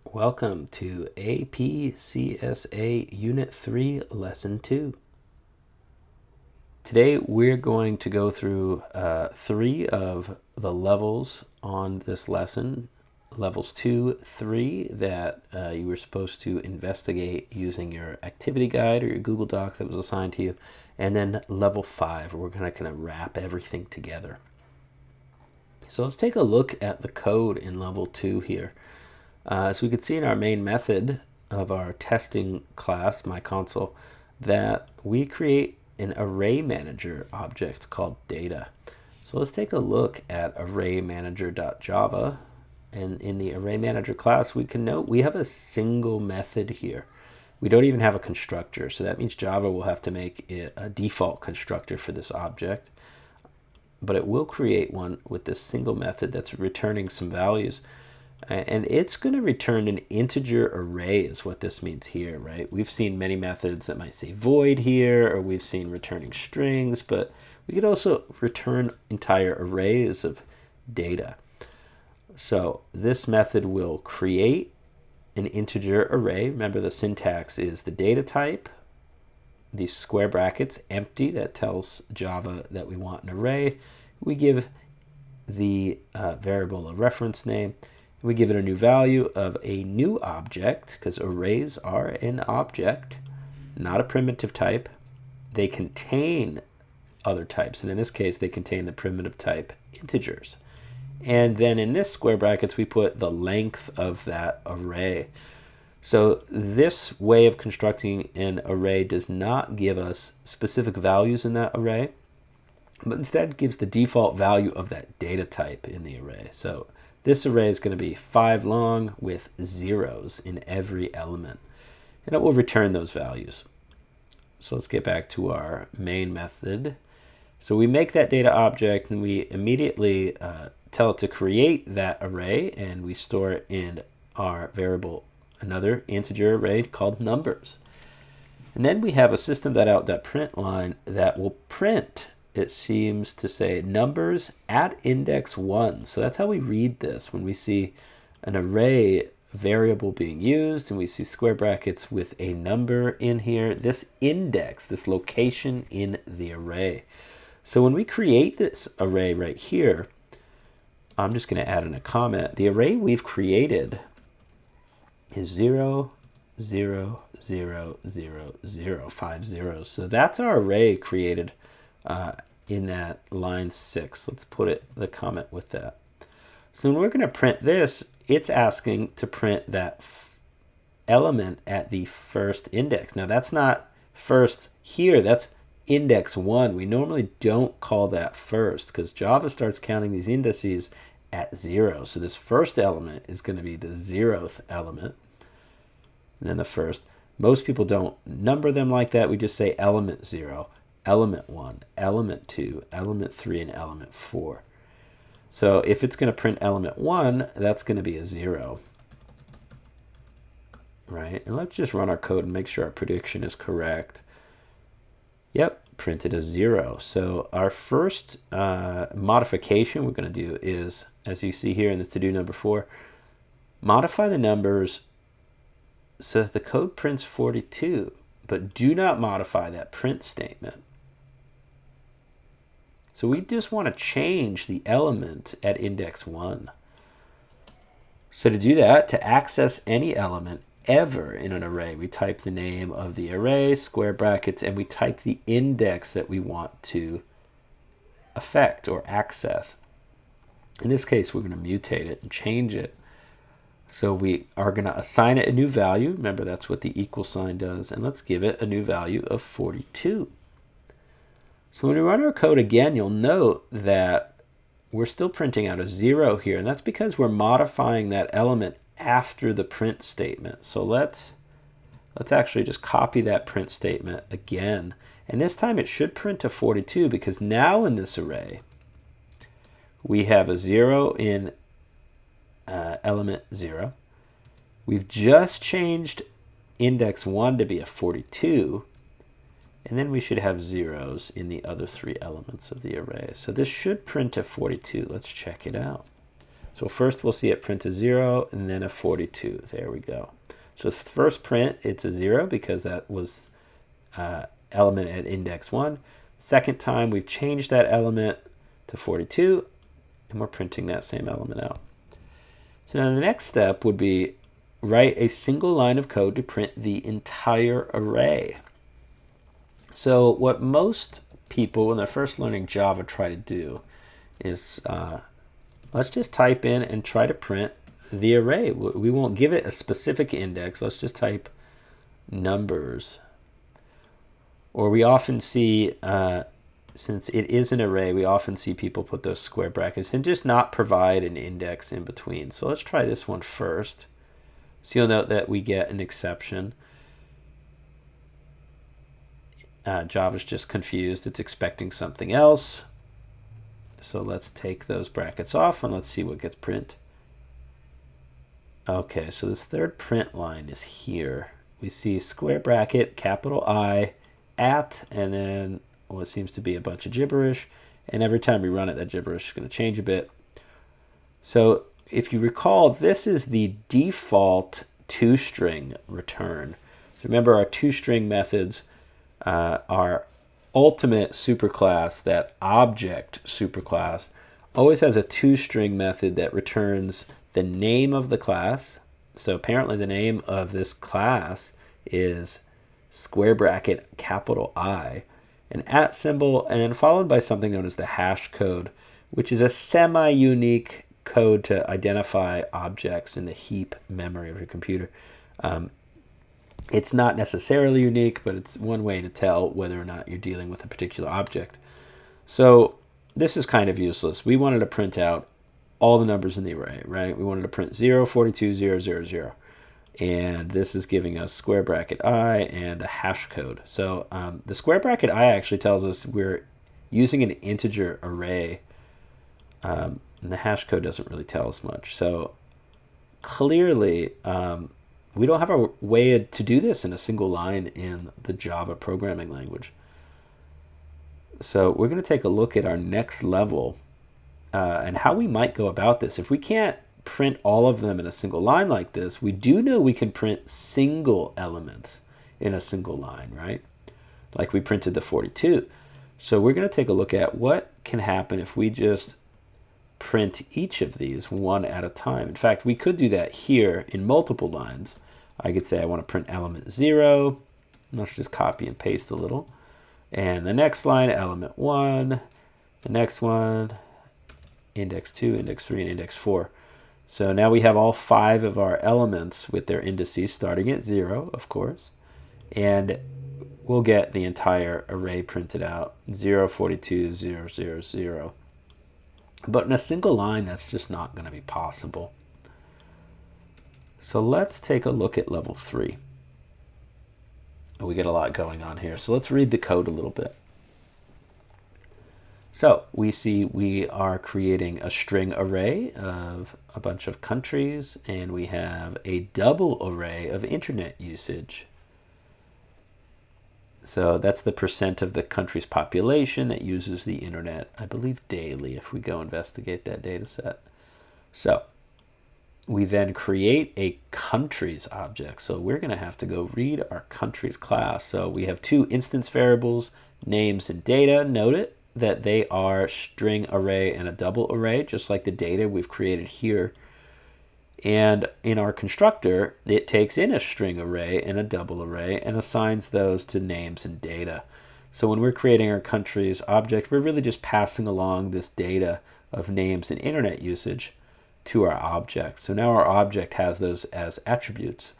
Welcome to AP CSA Unit 3, Lesson 2. Today we're going to go through 3 of the levels on this lesson. Levels 2, 3 that you were supposed to investigate using your activity guide or your Google Doc that was assigned to you. And then level 5, we're going to kind of wrap everything together. So let's take a look at the code in level 2 here. As we could see in our main method of our testing class, myConsole, that we create an array manager object called data. So let's take a look at arraymanager.java. And in the array manager class, we can note we have a single method here. We don't even have a constructor, so that means Java will have to make it a default constructor for this object. But it will create one with this single method that's returning some values. And it's going to return an integer array is what this means here, right? We've seen many methods that might say void here, or we've seen returning strings, but we could also return entire arrays of data. So this method will create an integer array. Remember, the syntax is the data type, these square brackets, empty, that tells Java that we want an array. We give the variable a reference name. We give it a new value of a new object, because arrays are an object, not a primitive type. They contain other types, and in this case, they contain the primitive type integers. And then in this square brackets, we put the length of that array. So this way of constructing an array does not give us specific values in that array, but instead gives the default value of that data type in the array. So this array is going to be 5 long with zeros in every element, and it will return those values. So let's get back to our main method. So we make that data object, and we immediately tell it to create that array, and we store it in our variable, another integer array called numbers. And then we have a system.out.print line that will print, it seems to say, numbers at index 1. So that's how we read this when we see an array variable being used and we see square brackets with a number in here. This index, this location in the array. So when we create this array right here, I'm just going to add in a comment. The array we've created is 0, 0, 0, 0, 0, 5 zeros. So that's our array created in that line 6. Let's put the comment with that. So when we're going to print this, it's asking to print that element at the first index. Now that's not first here, that's index 1. We normally don't call that first because Java starts counting these indices at 0. So this first element is going to be the 0th element. And then the first. Most people don't number them like that. We just say element 0, element 1, element 2, element 3, and element 4. So if it's going to print element 1, that's going to be a 0. Right? And let's just run our code and make sure our prediction is correct. Yep, printed a 0. So our first modification we're going to do is, as you see here in this to-do number 4, modify the numbers so that the code prints 42, but do not modify that print statement. So we just want to change the element at index 1. So to do that, to access any element ever in an array, we type the name of the array, square brackets, and we type the index that we want to affect or access. In this case, we're going to mutate it and change it. So we are going to assign it a new value. Remember, that's what the equal sign does. And let's give it a new value of 42. So when we run our code again, you'll note that we're still printing out a 0 here. And that's because we're modifying that element after the print statement. So let's actually just copy that print statement again. And this time it should print a 42 because now in this array, we have a 0 in element 0. We've just changed index 1 to be a 42. And then we should have zeros in the other 3 elements of the array. So this should print a 42. Let's check it out. So first we'll see it print a 0 and then a 42. There we go. So first print, it's a 0 because that was element at index 1. Second time, we've changed that element to 42, and we're printing that same element out. So now the next step would be write a single line of code to print the entire array. So what most people, when they're first learning Java, try to do is let's just type in and try to print the array. We won't give it a specific index. Let's just type numbers. Or we often see, since it is an array, we often see people put those square brackets and just not provide an index in between. So let's try this one first. So you'll note that we get an exception. Java's just confused. It's expecting something else. So let's take those brackets off and let's see what gets print. Okay, so this third print line is here. We see square bracket, capital I, at, and then what seems to be a bunch of gibberish. And every time we run it, that gibberish is going to change a bit. So if you recall, this is the default toString return. So remember, our toString methods our ultimate superclass, that object superclass, always has a toString method that returns the name of the class. So apparently the name of this class is square bracket capital I, an at symbol, and then followed by something known as the hash code, which is a semi-unique code to identify objects in the heap memory of your computer. It's not necessarily unique, but it's one way to tell whether or not you're dealing with a particular object. So this is kind of useless. We wanted to print out all the numbers in the array, right? We wanted to print 0, 42, 0, 0, 0. And this is giving us square bracket I and the hash code. So the square bracket I actually tells us we're using an integer array. And the hash code doesn't really tell us much. So clearly, we don't have a way to do this in a single line in the Java programming language. So we're going to take a look at our next level and how we might go about this. If we can't print all of them in a single line like this, we do know we can print single elements in a single line, right? Like we printed the 42. So we're going to take a look at what can happen if we just print each of these one at a time. In fact, we could do that here in multiple lines. I could say I want to print element 0. Let's just copy and paste a little. And the next line, element 1. The next one, index 2, index 3, and index 4. So now we have all 5 of our elements with their indices starting at 0, of course. And we'll get the entire array printed out, 0, 42, 0, 0, 0. But in a single line, that's just not going to be possible. So let's take a look at level 3. We get a lot going on here. So let's read the code a little bit. So we see we are creating a string array of a bunch of countries, and we have a double array of internet usage. So that's the percent of the country's population that uses the internet, I believe daily, if we go investigate that data set. So we then create a countries object. So we're going to have to go read our countries class. So we have 2 instance variables, names and data. Note it that they are string array and a double array, just like the data we've created here. And in our constructor, it takes in a string array and a double array and assigns those to names and data. So when we're creating our countries object, we're really just passing along this data of names and internet usage to our object. So now our object has those as attributes.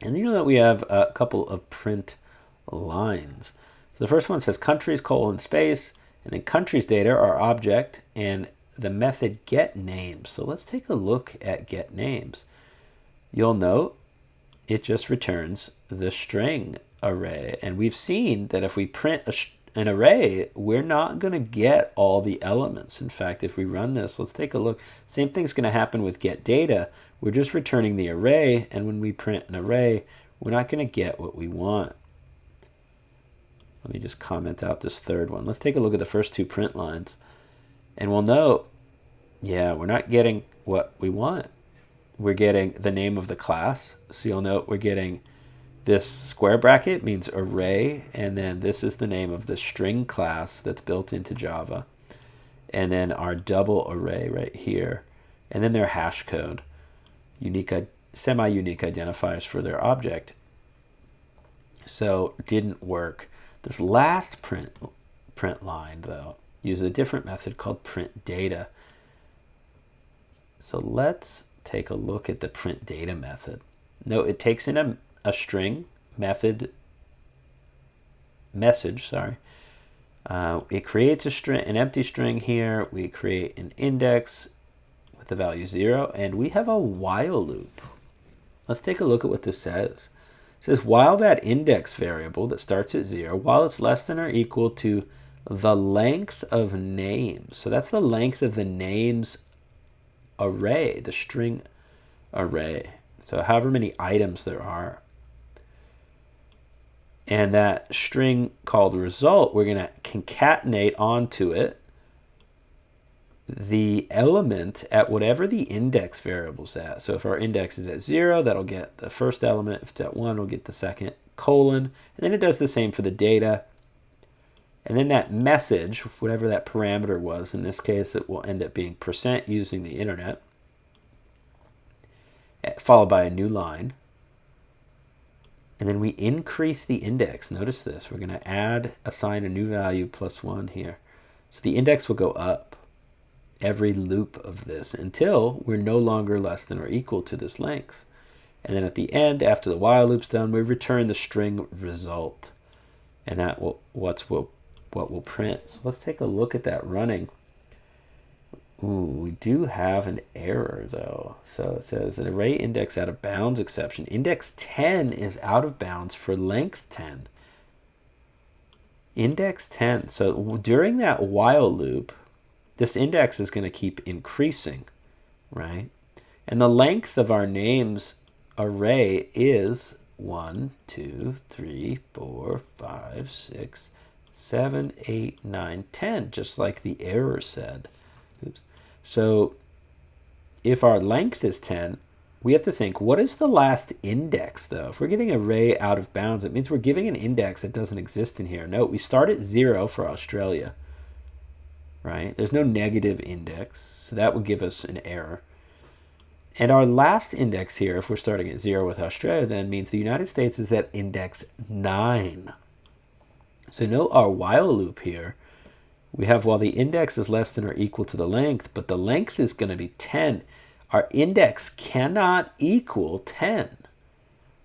And you know that we have a couple of print lines. So the first one says countries colon space, and then countries data are object, and the method getNames. So let's take a look at getNames. You'll note it just returns the string array. And we've seen that if we print an array, we're not going to get all the elements. In fact, if we run this, let's take a look. Same thing's going to happen with getData. We're just returning the array, and when we print an array, we're not going to get what we want. Let me just comment out this third one. Let's take a look at the first 2 print lines. And we'll note Yeah, we're not getting what we want. We're getting the name of the class. So you'll note we're getting this square bracket means array, and then this is the name of the string class that's built into Java. And then our double array right here. And then their hash code, unique, semi-unique identifiers for their object. So didn't work. This last print line, though, uses a different method called print data. So let's take a look at the print data method. Note it takes in a string message. It creates an empty string here. We create an index with the value 0, and we have a while loop. Let's take a look at what this says. It says while that index variable that starts at 0, while it's less than or equal to the length of names. So that's the length of the names array, the string array. So however many items there are. And that string called result, we're going to concatenate onto it the element at whatever the index variable's at. So if our index is at 0, that'll get the first element. If it's at 1, we'll get the second, colon. And then it does the same for the data. And then that message, whatever that parameter was, in this case it will end up being % using the internet, followed by a new line. And then we increase the index. Notice this. We're going to assign a new value +1 here. So the index will go up every loop of this until we're no longer less than or equal to this length. And then at the end, after the while loop's done, we return the string result. And that will what we'll print. So let's take a look at that running. Ooh, we do have an error though. So it says an array index out of bounds exception. Index 10 is out of bounds for length 10. Index 10. So during that while loop, this index is going to keep increasing, right? And the length of our names array is 1, 2, 3, 4, 5, 6, 7, 8, 9, 10, just like the error said. Oops. So if our length is 10, we have to think, what is the last index, though? If we're getting an array out of bounds, it means we're giving an index that doesn't exist in here. Note, we start at 0 for Australia, right? There's no negative index, so that would give us an error. And our last index here, if we're starting at 0 with Australia, then means the United States is at index 9. So note our while loop here. We have while the index is less than or equal to the length, but the length is going to be 10. Our index cannot equal 10.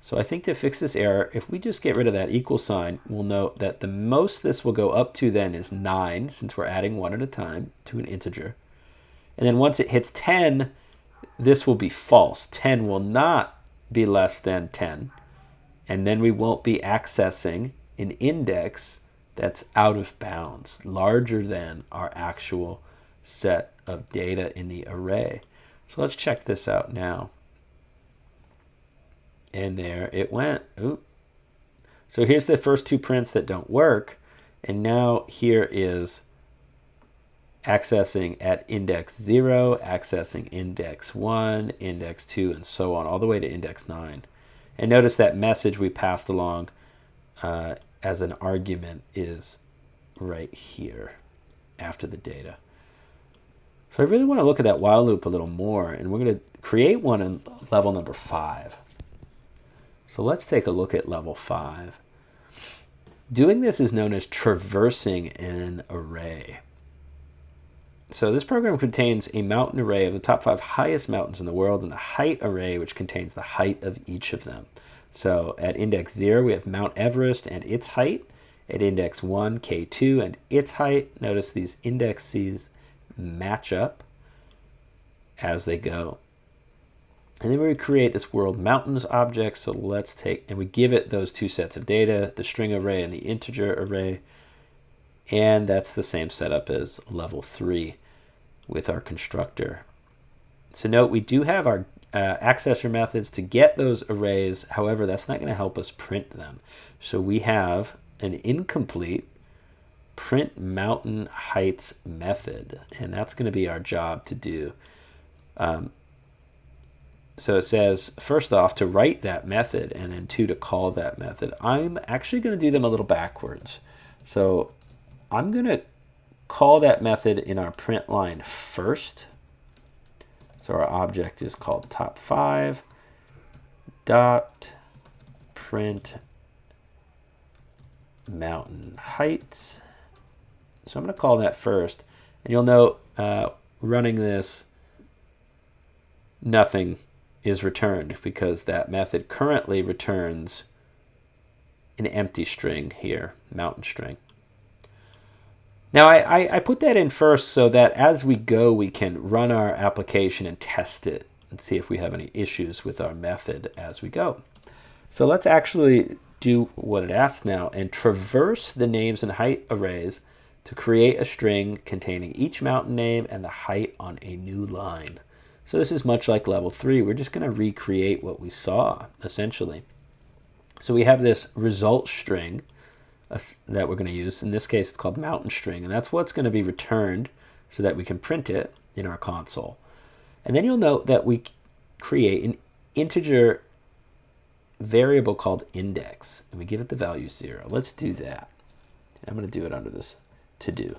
So I think to fix this error, if we just get rid of that equal sign, we'll note that the most this will go up to then is 9, since we're adding one at a time to an integer. And then once it hits 10, this will be false. 10 will not be less than 10. And then we won't be accessing an index that's out of bounds, larger than our actual set of data in the array. So let's check this out now. And there it went. Oop. So here's the first two prints that don't work. And now here is accessing at index 0, accessing index 1, index 2, and so on, all the way to index 9. And notice that message we passed along as an argument is right here after the data. So I really want to look at that while loop a little more, and we're going to create one in level number 5. So let's take a look at level 5. Doing this is known as traversing an array. So this program contains a mountain array of the top 5 highest mountains in the world and a height array which contains the height of each of them. So at index 0, we have Mount Everest and its height. At index 1, K2 and its height. Notice these indexes match up as they go. And then we create this world mountains object. So let's take, and we give it those two sets of data, the string array and the integer array. And that's the same setup as level 3 with our constructor. So note, we do have our accessor methods to get those arrays. However, that's not going to help us print them. So we have an incomplete print mountain heights method, and that's going to be our job to do. So it says, first off, to write that method, and then 2, to call that method. I'm actually going to do them a little backwards. So I'm going to call that method in our print line first. So our object is called top5 dot print mountain heights. So I'm going to call that first. And you'll note running this, nothing is returned because that method currently returns an empty string here, mountain string. Now I put that in first so that as we go, we can run our application and test it and see if we have any issues with our method as we go. So let's actually do what it asks now and traverse the names and height arrays to create a string containing each mountain name and the height on a new line. So this is much like level 3. We're just going to recreate what we saw, essentially. So we have this result string that we're going to use. In this case, it's called mountain string, and that's what's going to be returned so that we can print it in our console. And then you'll note that we create an integer variable called index, and we give it the value 0. Let's do that. I'm going to do it under this to do.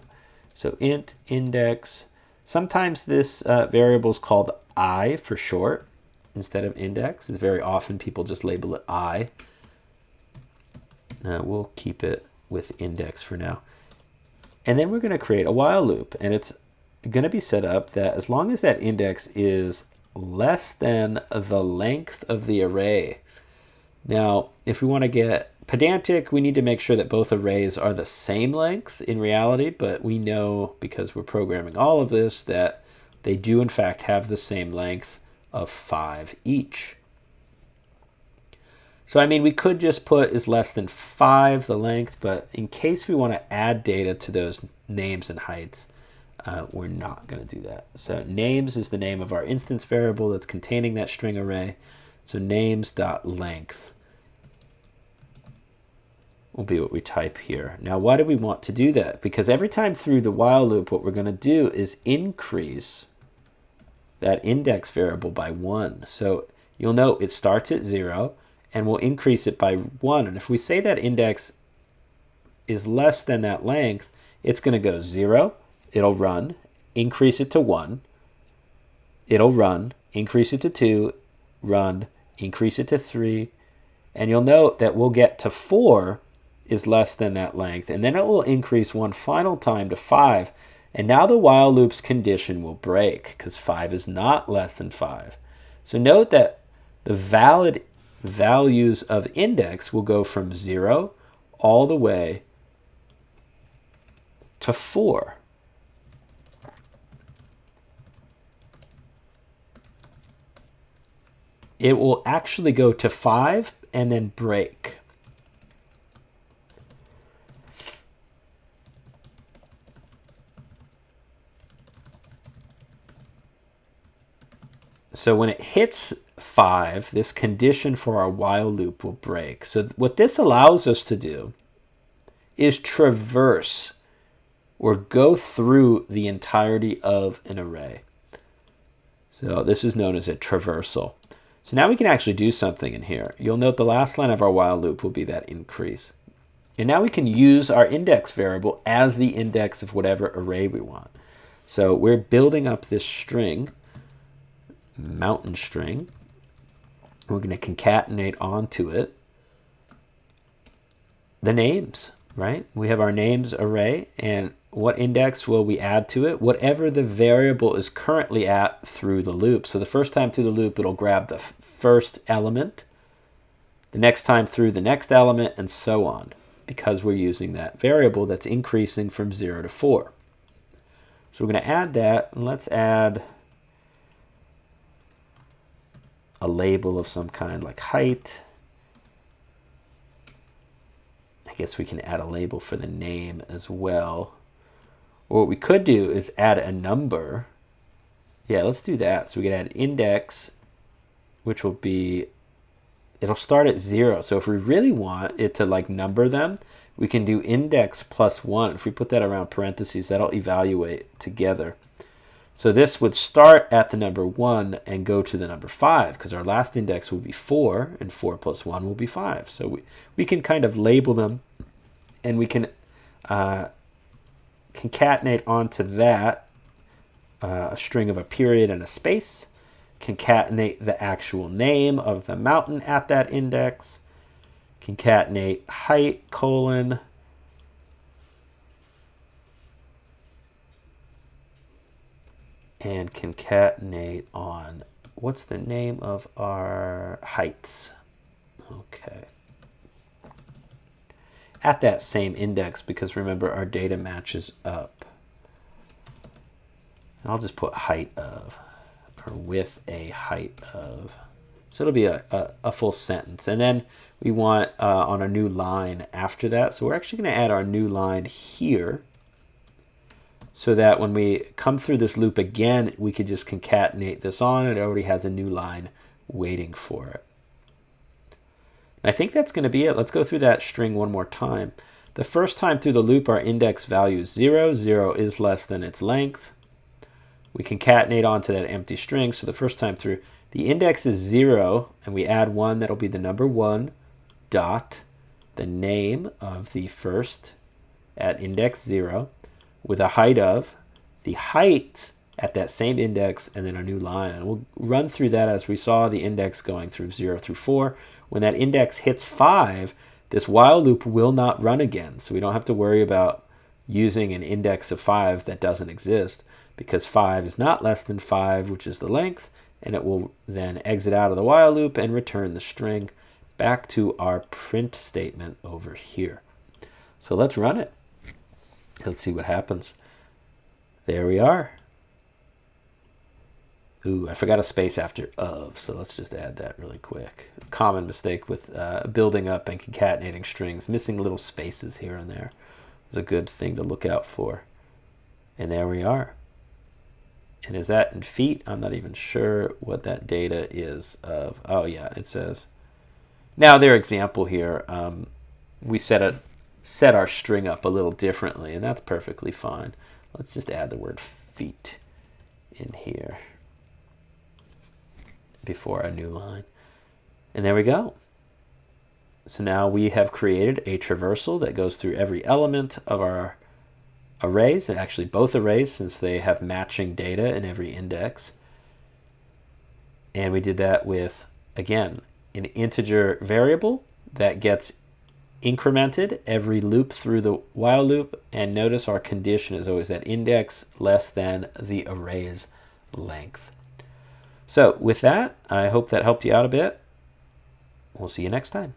So int index. Sometimes this variable is called I for short instead of index. It's very often people just label it I. We'll keep it with index for now. And then we're going to create a while loop, and it's going to be set up that as long as that index is less than the length of the array. Now, if we want to get pedantic, we need to make sure that both arrays are the same length in reality, but we know because we're programming all of this that they do in fact have the same length of 5 each. So I mean, we could just put is less than 5 the length, but in case we want to add data to those names and heights, we're not going to do that. So names is the name of our instance variable that's containing that string array. So names.length will be what we type here. Now, why do we want to do that? Because every time through the while loop, what we're going to do is increase that index variable by 1. So you'll note it starts at 0, and we'll increase it by 1. And if we say that index is less than that length, it's going to go 0, it'll run, increase it to 1, it'll run, increase it to 2, run, increase it to 3, and you'll note that we'll get to 4 is less than that length, and then it will increase one final time to 5, and now the while loop's condition will break because 5 is not less than 5. So note that the valid values of index will go from 0 all the way to 4. It will actually go to 5 and then break. So when it hits 5, this condition for our while loop will break. So what this allows us to do is traverse or go through the entirety of an array. So this is known as a traversal. So now we can actually do something in here. You'll note the last line of our while loop will be that increase. And now we can use our index variable as the index of whatever array we want. So we're building up this string, mountain string. We're going to concatenate onto it the names, right? We have our names array, and what index will we add to it? Whatever the variable is currently at through the loop. So the first time through the loop, it'll grab the first element, the next time through the next element, and so on, because we're using that variable that's increasing from 0 to 4. So we're going to add that, and let's add a label of some kind like height. I guess we can add a label for the name as well. Or what we could do is add a number. Yeah, let's do that. So we can add index, which will be, it'll start at 0. So if we really want it to like number them, we can do index plus 1. If we put that around parentheses, that'll evaluate together. So this would start at the number 1 and go to the number 5, because our last index will be 4, and 4 plus 1 will be 5. So we can kind of label them, and we can concatenate onto that a string of a period and a space, concatenate the actual name of the mountain at that index, concatenate height, colon, and concatenate on what's the name of our heights. Okay. At that same index, because remember our data matches up. And I'll just put height of, or with a height of. So it'll be a full sentence. And then we want on a new line after that. So we're actually going to add our new line here, so that when we come through this loop again, we could just concatenate this on. It already has a new line waiting for it. I think that's going to be it. Let's go through that string one more time. The first time through the loop, our index value is 0. 0 is less than its length. We concatenate onto that empty string. So the first time through, the index is 0, and we add 1. That'll be the number 1 dot the name of the first at index 0. With a height of, the height at that same index, and then a new line. And we'll run through that as we saw the index going through 0 through 4. When that index hits 5, this while loop will not run again. So we don't have to worry about using an index of 5 that doesn't exist, because 5 is not less than 5, which is the length, and it will then exit out of the while loop and return the string back to our print statement over here. So let's run it. Let's see what happens. There we are. Ooh, I forgot a space after of, so let's just add that really quick. Common mistake with building up and concatenating strings. Missing little spaces here and there is a good thing to look out for. And there we are. And is that in feet? I'm not even sure what that data is of. Oh yeah, it says. Now their example here, we set our string up a little differently, and that's perfectly fine. Let's just add the word feet in here before our new line. And there we go. So now we have created a traversal that goes through every element of our arrays, and actually both arrays, since they have matching data in every index. And we did that with, again, an integer variable that gets incremented every loop through the while loop, and notice our condition is always that index less than the array's length. So with that, I hope that helped you out a bit. We'll see you next time.